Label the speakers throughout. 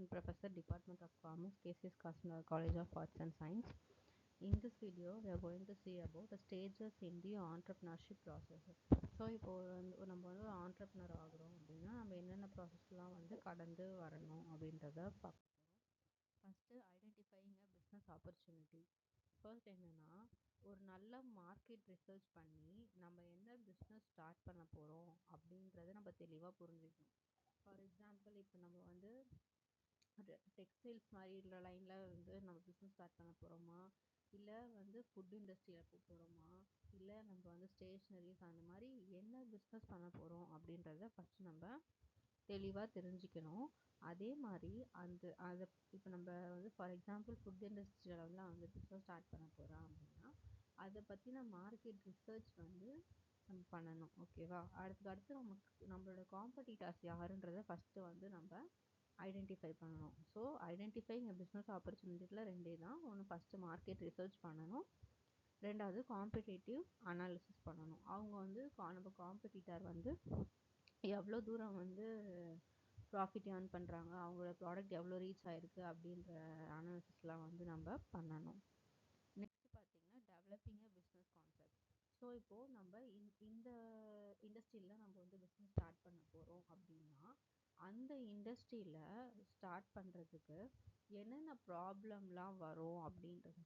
Speaker 1: Assistant Professor, Department of Commerce, KCS Kasna College of Arts and Science. In this video, we are going to see about the stages in the entrepreneurship process. So இப்போ நம்ம வந்து ஒரு entrepreneur ஆகிறோம் அப்படின்னா நம்ம என்னென்ன ப்ராசஸ்லாம் வந்து கடந்து வரணும் அப்படின்றத பார்க்க போகிறோம். ஃபஸ்ட்டு ஐடென்டிஃபையிங் அ பிஸ்னஸ் ஆப்பர்ச்சுனிட்டி. ஃபர்ஸ்ட் என்னென்னா ஒரு நல்ல மார்க்கெட் ரிசர்ச் பண்ணி நம்ம என்ன பிஸ்னஸ் ஸ்டார்ட் பண்ண போகிறோம் அப்படின்றத நம்ம தெளிவாக புரிஞ்சுக்கணும். ஃபார் எக்ஸாம்பிள் இப்போ நம்ம வந்து டெக்ஸ்டைல்ஸ் மாதிரி உள்ள லைனில் வந்து நம்ம பிஸ்னஸ் ஸ்டார்ட் பண்ண போகிறோமா, இல்லை வந்து ஃபுட் இண்டஸ்ட்ரியில் போக போகிறோமா, இல்லை நம்ம வந்து ஸ்டேஷ்னரிஸ் அந்த மாதிரி என்ன பிஸ்னஸ் பண்ண போகிறோம் அப்படின்றத ஃபஸ்ட்டு நம்ம தெளிவாக தெரிஞ்சுக்கணும். அதே மாதிரி அதை இப்போ நம்ம வந்து ஃபார் எக்ஸாம்பிள் ஃபுட் இண்டஸ்ட்ரியில் வந்து நான் வந்து பிஸ்னஸ் ஸ்டார்ட் பண்ண போகிறேன் அப்படின்னா அதை பற்றின மார்க்கெட் ரிசர்ச் வந்து நம்ம பண்ணணும். ஓகேவா? அடுத்து நம்மளோட காம்படிட்டர்ஸ் யாருன்றதை ஃபஸ்ட்டு வந்து நம்ம ஐடென்டிஃபை பண்ணணும். ஸோ ஐடென்டிஃபைங் பிஸ்னஸ் ஆப்பர்ச்சுனிட்டியில் ரெண்டே தான். ஒன்று ஃபஸ்ட்டு மார்க்கெட் ரிசர்ச் பண்ணணும், ரெண்டாவது காம்படிட்டிவ் அனாலிசிஸ் பண்ணணும். அவங்க வந்து நம்ம காம்படிட்டர் வந்து எவ்வளோ தூரம் வந்து ப்ராஃபிட் ஏர்ன் பண்ணுறாங்க, அவங்களோட ப்ராடக்ட் எவ்வளோ ரீச் ஆகிருக்கு அப்படின்ற அனாலிசிஸ்லாம் வந்து நம்ம பண்ணணும். நெக்ஸ்ட் பார்த்தீங்கன்னா டெவலப்பிங் அ பிஸ்னஸ் கான்செப்ட். ஸோ இப்போது நம்ம இந்த இண்டஸ்ட்ரியில் நம்ம வந்து பிஸ்னஸ் ஸ்டார்ட் பண்ண போகிறோம் அப்படின்னா அந்த இண்டஸ்ட்ரியில் ஸ்டார்ட் பண்ணுறதுக்கு என்னென்ன ப்ராப்ளம்லாம் வரும் அப்படின்றது,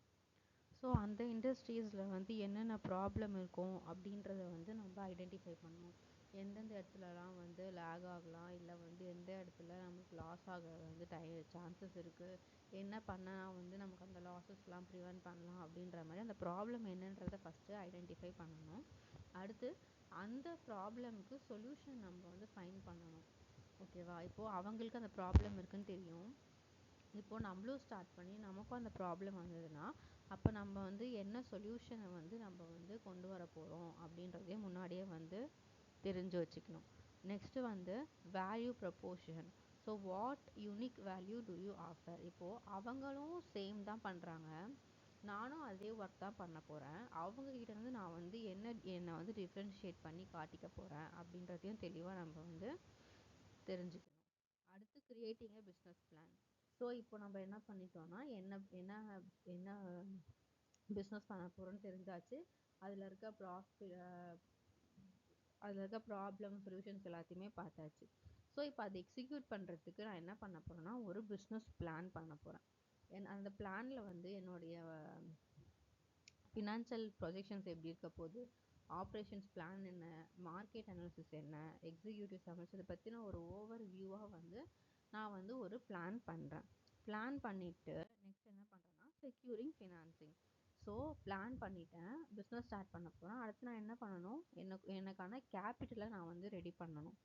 Speaker 1: ஸோ அந்த இண்டஸ்ட்ரீஸில் வந்து என்னென்ன ப்ராப்ளம் இருக்கும் அப்படின்றத வந்து நம்ம ஐடென்டிஃபை பண்ணணும். எந்தெந்த இடத்துலலாம் வந்து லேக் ஆகலாம், இல்லை வந்து எந்த இடத்துல நமக்கு லாஸ் ஆக வந்து சான்சஸ் இருக்குது, என்ன பண்ணால் வந்து நமக்கு அந்த லாஸஸ்லாம் ப்ரிவென்ட் பண்ணலாம் அப்படின்ற மாதிரி அந்த ப்ராப்ளம் என்னன்றதை ஃபஸ்ட்டு ஐடென்டிஃபை பண்ணணும். அடுத்து அந்த ப்ராப்ளமுக்கு சொல்யூஷன் நம்ம வந்து ஃபைண்ட் பண்ணணும். ஓகேவா? இப்போது அவங்களுக்கு அந்த ப்ராப்ளம் இருக்குதுன்னு தெரியும். இப்போது நம்மளும் ஸ்டார்ட் பண்ணி நமக்கும் அந்த ப்ராப்ளம் வந்ததுன்னா அப்போ நம்ம வந்து என்ன சொல்யூஷனை வந்து நம்ம வந்து கொண்டு வர போகிறோம் அப்படின்றதே முன்னாடியே வந்து தெரிஞ்சு வச்சுக்கணும். நெக்ஸ்ட்டு வந்து value proportion. So what unique value to you offer. இப்போது அவங்களும் சேம் தான் பண்ணுறாங்க, நானும் அதே ஒர்க் தான் பண்ண போகிறேன், அவங்கக்கிட்டேருந்து நான் வந்து என்னை வந்து டிஃப்ரென்ஷியேட் பண்ணி காட்டிக்க போகிறேன் அப்படின்றதையும் தெளிவாக நம்ம வந்து தெரிஞ்சுக்கணும். அடுத்து creating a business plan. So இப்போ நம்ம என்ன பண்ணிட்டோம்னா என்ன என்ன என்ன பிஸ்னஸ் பண்ண போகிறோன்னு தெரிஞ்சாச்சு. அதில் இருக்க ப்ராப்ளம் சொல்யூஷன்ஸ் எல்லாத்தையுமே பார்த்தாச்சு. ஸோ இப்போ அதை எக்ஸிக்யூட் பண்ணுறதுக்கு நான் என்ன பண்ண போகிறேன்னா ஒரு பிஸ்னஸ் பிளான் பண்ண போகிறேன். அந்த பிளானில் வந்து என்னுடைய ஃபினான்ஷியல் ப்ரொஜெக்ஷன்ஸ் எப்படி இருக்க போகுது, ஆப்ரேஷன்ஸ் பிளான் என்ன, மார்க்கெட் அனாலிசிஸ் என்ன, எக்ஸிக்யூட்டிவ் சம்மட்ஸ், இதை பற்றின ஒரு ஓவர் வியூவாக வந்து நான் வந்து ஒரு பிளான் பண்ணுறேன். பிளான் பண்ணிவிட்டு நெக்ஸ்ட் என்ன பண்ணுறேன்னா செக்யூரிங் ஃபினான்சிங். ஸோ பிளான் பண்ணிட்டேன், பிஸ்னஸ் ஸ்டார்ட் பண்ண போகிறேன். அடுத்து நான் என்ன பண்ணணும், எனக்கான கேபிட்டலை நான் வந்து ரெடி பண்ணணும்.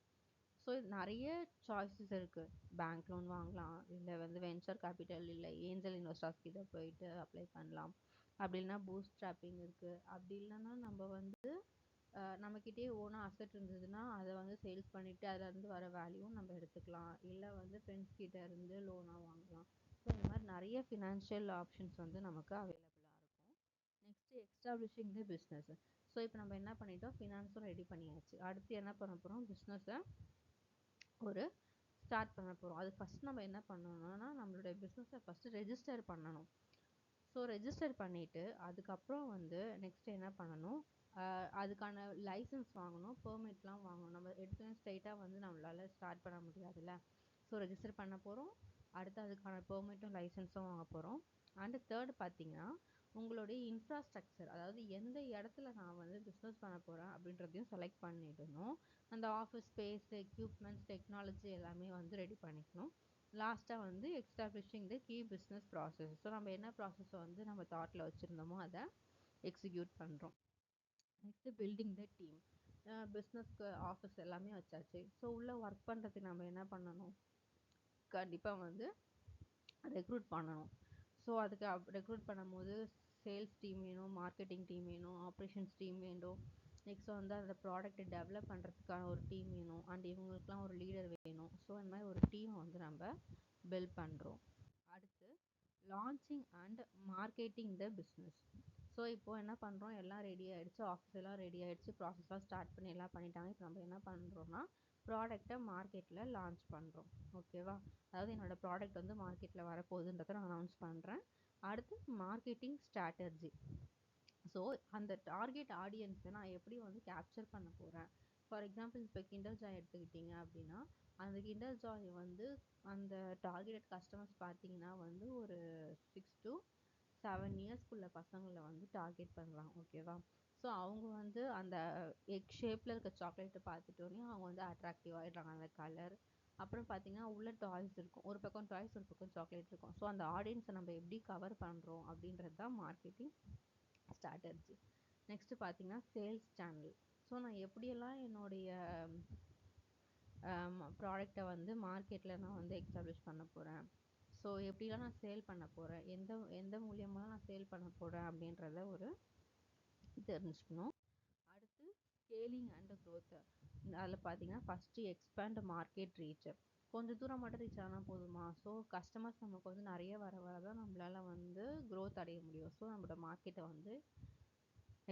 Speaker 1: ஸோ நிறைய சாய்ஸஸ் இருக்குது. பேங்க் லோன் வாங்கலாம், இல்லை வந்து வென்ச்சர் கேபிட்டல், இல்லை ஏஞ்சல் இன்வெஸ்டர்ஸ் கிட்ட போயிட்டு அப்ளை பண்ணலாம், அப்படி இல்லைன்னா பூஸ்ட் ஸ்ட்ராப்பிங் இருக்குது. அப்படி இல்லைன்னா நம்ம வந்து நம்மக்கிட்டே ஓனாக அசெட் இருந்ததுன்னா அதை வந்து சேல்ஸ் பண்ணிவிட்டு அதிலேருந்து வர வேல்யூவும் நம்ம எடுத்துக்கலாம், இல்லை வந்து ஃப்ரெண்ட்ஸ் கிட்ட இருந்து லோனாக வாங்கலாம். ஸோ இந்த மாதிரி நிறைய ஃபினான்ஷியல் ஆப்ஷன்ஸ் வந்து நமக்கு அவைலபிளாக இருக்கும். நெக்ஸ்ட்டு எஸ்டாப்ளிஷிங் தி பிஸ்னஸ். ஸோ இப்போ நம்ம என்ன பண்ணிட்டோம், ஃபினான்ஸும் ரெடி பண்ணியாச்சு. அடுத்து என்ன பண்ண போகிறோம், பிஸ்னஸை ஒரு ஸ்டார்ட் பண்ண போகிறோம். அது ஃபஸ்ட் நம்ம என்ன பண்ணணும்னா நம்மளுடைய பிஸ்னஸை ஃபஸ்ட்டு ரெஜிஸ்டர் பண்ணணும். ஸோ ரெஜிஸ்டர் பண்ணிவிட்டு அதுக்கப்புறம் வந்து நெக்ஸ்ட் என்ன பண்ணணும், அதுக்கான லைசன்ஸ் வாங்கணும், பெர்மிட்லாம் வாங்கணும். நம்ம எடுத்தோன்னே ஸ்ட்ரைட்டாக வந்து நம்மளால் ஸ்டார்ட் பண்ண முடியாதுல்ல. ஸோ ரெஜிஸ்டர் பண்ண போகிறோம், அடுத்து அதுக்கான பெர்மிட்டும் லைசன்ஸும் வாங்க போகிறோம். அண்டு தேர்டு பார்த்தீங்கன்னா உங்களுடைய இன்ஃப்ராஸ்ட்ரக்சர், அதாவது எந்த இடத்துல நான் வந்து பிஸ்னஸ் பண்ண போகிறேன் அப்படின்றதையும் செலக்ட் பண்ணிடணும். அந்த ஆஃபீஸ் ஸ்பேஸ், எக்யூப்மெண்ட்ஸ், டெக்னாலஜி எல்லாமே வந்து ரெடி பண்ணிக்கணும். லாஸ்ட்டாக வந்து establishing the key business process. So நம்ம என்ன ப்ராசஸை வந்து நம்ம தாட்டில் வச்சுருந்தோமோ அதை எக்ஸிக்யூட் பண்ணுறோம். Next building the team. பிஸ்னஸ்க்கு ஆஃபீஸ் எல்லாமே வச்சாச்சு. ஸோ உள்ளே ஒர்க் பண்ணுறதுக்கு நம்ம என்ன பண்ணணும், கண்டிப்பாக வந்து ரெக்ரூட் பண்ணணும். ஸோ அதுக்கு ரெக்ரூட் பண்ணும்போது சேல்ஸ் டீம் வேணும், மார்க்கெட்டிங் டீம் வேணும், ஆப்ரேஷன்ஸ் டீம் வேணும், நெக்ஸ்ட் வந்து அந்த ப்ராடக்ட்டை டெவலப் பண்ணுறதுக்கான ஒரு டீம் வேணும், அண்ட் இவங்களுக்குலாம் ஒரு லீடர் வேணும். ஸோ இந்த மாதிரி ஒரு டீமை வந்து நம்ம பில்ட் பண்ணுறோம். அடுத்து launching and marketing the business. So இப்போது என்ன பண்ணுறோம், எல்லாம் ரெடி ஆகிடுச்சு, ஆஃபீஸ் எல்லாம் ரெடி ஆகிடுச்சு, ப்ராசஸ்லாம் ஸ்டார்ட் பண்ணி எல்லாம் பண்ணிட்டாங்க. இப்போ நம்ம என்ன பண்ணுறோம்னா ப்ராடக்டை மார்க்கெட்டில் லான்ச் பண்ணுறோம். ஓகேவா? அதாவது என்னோடய ப்ராடக்ட் வந்து மார்க்கெட்டில் வரப்போகுதுன்றதை நான் அனௌன்ஸ் பண்ணுறேன். அடுத்து மார்க்கெட்டிங் ஸ்ட்ராட்டஜி. ஸோ அந்த டார்கெட் ஆடியன்ஸை நான் எப்படி வந்து கேப்சர் பண்ண போகிறேன். ஃபார் எக்ஸாம்பிள் இப்போ கிண்டர் ஜாய் எடுத்துக்கிட்டிங்க அப்படின்னா, அந்த கிண்டர் ஜாய் வந்து அந்த டார்கெட் கஸ்டமர்ஸ் பார்த்தீங்கன்னா வந்து ஒரு 6 to 7 இயர்ஸ்க்குள்ள பசங்களை வந்து டார்கெட் பண்ணுறாங்க. ஓகேவா? ஸோ அவங்க வந்து அந்த எக் ஷேப்பில் இருக்க சாக்லேட்டை பார்த்துட்டோன்னே அவங்க வந்து அட்ராக்டிவ் ஆகிடுறாங்க. அந்த கலர், அப்புறம் பார்த்தீங்கன்னா உள்ள டாய்ஸ் இருக்கும், ஒரு பக்கம் டாய்ஸ் ஒரு பக்கம் சாக்லேட் இருக்கும். ஸோ அந்த ஆடியன்ஸை நம்ம எப்படி கவர் பண்ணுறோம் அப்படின்றது தான் மார்க்கெட்டிங் ஸ்ட்ராட்டஜி. நெக்ஸ்ட்டு பார்த்தீங்கன்னா சேல்ஸ் சேனல். ஸோ நான் எப்படியெல்லாம் என்னுடைய ப்ராடக்டை வந்து மார்க்கெட்டில் நான் வந்து எக்ஸ்டாப்ளிஷ் பண்ண போகிறேன், ஸோ எப்படிலாம் நான் சேல் பண்ண போகிறேன், எந்த எந்த மூலியமாக நான் சேல் பண்ண போகிறேன் அப்படின்றத ஒரு தெரிஞ்சுக்கணும். அடுத்து ஸ்கேலிங் அண்ட் க்ரோத்து. அதில் பார்த்தீங்கன்னா ஃபஸ்ட்டு எக்ஸ்பேண்ட் மார்க்கெட் ரீச். கொஞ்சம் தூரம் மட்டும் ரீச் ஆனால் போதுமா? ஸோ கஸ்டமர்ஸ் நமக்கு வந்து நிறைய வர வர தான் நம்மளால் வந்து க்ரோத் அடைய முடியும். ஸோ நம்மளோட மார்க்கெட்டை வந்து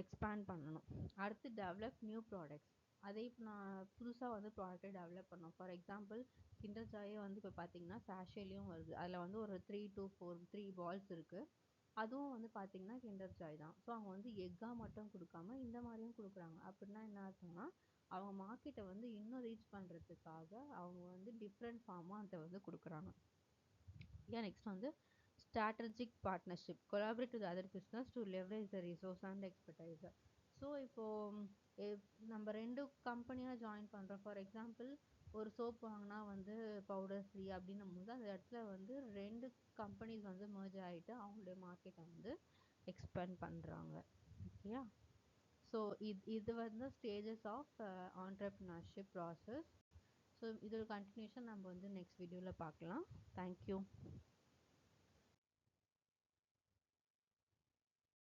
Speaker 1: எக்ஸ்பேண்ட் பண்ணணும். அடுத்து டெவலப் நியூ ப்ராடக்ட்ஸ். அதே இப்போ நான் புதுசாக வந்து ப்ராடக்ட்டை டெவலப் பண்ணோம். ஃபார் எக்ஸாம்பிள் கிண்டர் ஜாயே வந்து இப்போ பார்த்தீங்கன்னா சாஷேலையும் வருது. அதில் வந்து ஒரு 3 to 4 பால்ஸ் இருக்குது. அதுவும் வந்து பார்த்தீங்கன்னா கிண்டர் ஜாய் தான். ஸோ அவங்க வந்து எக்காக மட்டும் கொடுக்காம இந்த மாதிரியும் கொடுக்குறாங்க. அப்படின்னா என்ன அர்த்தம்னா, அவங்க மார்க்கெட்டை வந்து இன்னும் ரீச் பண்ணுறதுக்காக அவங்க வந்து டிஃப்ரெண்ட் ஃபார்மாக அதை வந்து கொடுக்குறாங்க. நெக்ஸ்ட் வந்து strategic partnership. Collaborate with other business to leverage the resource and expertise. So இப்போது நம்ம 2 கம்பெனியாக ஜாயின் பண்ணுறோம். ஃபார் எக்ஸாம்பிள் ஒரு சோப் வாங்கினா வந்து பவுடர் ஃப்ரீ அப்படின்னும் போது அந்த இடத்துல வந்து 2 கம்பெனிஸ் வந்து மர்ஜ் ஆகிட்டு அவங்களுடைய மார்க்கெட்டை வந்து எக்ஸ்பேண்ட் பண்ணுறாங்க. ஓகேயா? ஸோ இது வந்து stages of entrepreneurship process. So இதோட கண்டினியூஷன் நம்ம வந்து நெக்ஸ்ட் வீடியோவில் பார்க்கலாம். தேங்க்யூ.